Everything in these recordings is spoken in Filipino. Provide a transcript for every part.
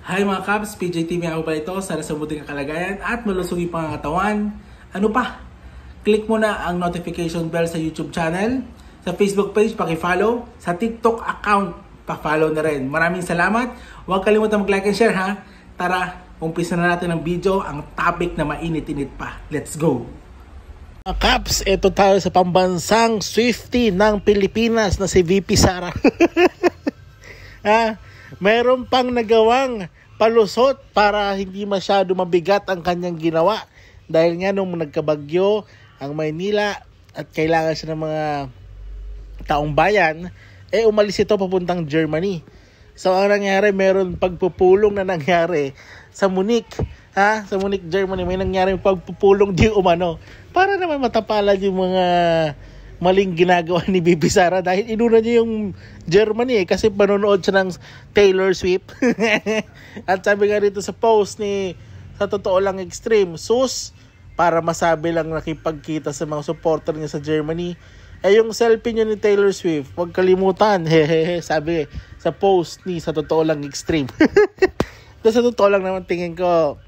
Hi mga Cubs, PJTV ako pala ito. Sana sa buting kalagayan at malusog yung pangangatawan. Ano pa? Click mo na ang notification bell sa YouTube channel. Sa Facebook page, paki-follow. Sa TikTok account, pa-follow na rin. Maraming salamat. Huwag kalimutan mag-like and share ha. Tara, umpisa na natin ang video. Ang topic na mainit-init pa. Let's go! Mga Cubs, ito tayo sa pambansang Swiftie ng Pilipinas na si VP Sara. Meron pang nagawang palusot para hindi masyado mabigat ang kanyang ginawa. Dahil nga nung nagkabagyo ang Maynila at kailangan siya ng mga taong bayan, umalis ito papuntang Germany. So ang nangyari, meron pagpupulong na nangyari sa Munich. Sa Munich, Germany, may nangyaring pagpupulong di umano para naman matapalan yung mga maling ginagawa ni VP Sara dahil inuna niya yung Germany kasi panonood siya ng Taylor Swift. At sabi nga dito sa post ni Sa Totoo Lang Extreme, sus, para masabi lang nakipagkita sa mga supporter niya sa Germany. Yung selfie niya ni Taylor Swift, huwag kalimutan, sabi sa post ni Sa Totoo Lang Extreme. Sa totoo lang naman tingin ko,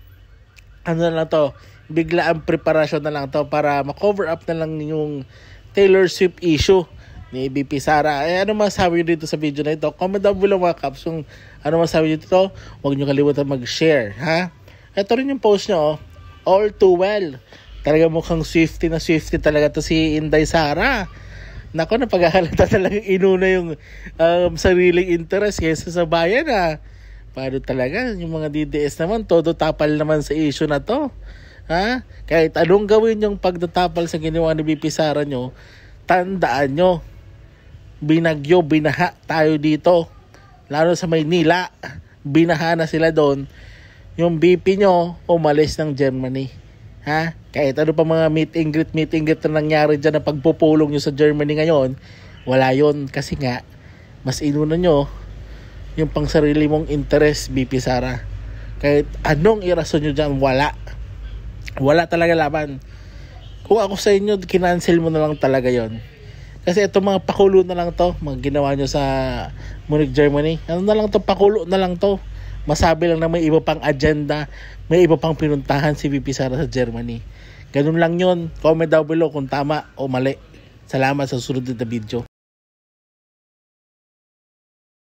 ano na lang to, bigla ang preparasyon na lang to para ma-cover up na lang yung Taylor Swift issue ni VP Sara. Ano masabi nyo dito sa video na ito? Comment down below mga Cubs kung ano masabi nyo dito. Huwag nyo kalimutan mag-share, ha? Ito rin yung post nyo, all too well. Talaga mukhang Swiftie na Swiftie talaga to si Inday Sara. Nako, napaghahalata talaga inuna yung sariling interest kaysa sa bayan, ha? Paano talaga? Yung mga DDS naman, todo tapal naman sa issue na to. Kahit anong gawin yung pagtatapal sa ginawa ni VP Sara nyo, tandaan nyo, binagyo, binaha tayo dito. Lalo sa Maynila, binaha na sila doon. Yung VP nyo, umalis ng Germany. Kahit ano pa mga meet and greet na nangyari dyan na pagpupulong nyo sa Germany ngayon, wala yon kasi nga, mas inuna nyo yung pang sarili mong interest, VP Sara. Kahit anong irason nyo dyan, wala talaga laban. Kung ako sa inyo, kinancel mo na lang talaga yon. Kasi itong mga pakulo na lang to, mga ginawa nyo sa Munich, Germany, ano na lang to, pakulo na lang to. Masabi lang na may iba pang agenda, may iba pang pinuntahan si VP Sara sa Germany. Ganun lang yon. Comment down below kung tama o mali. Salamat sa susunod na video.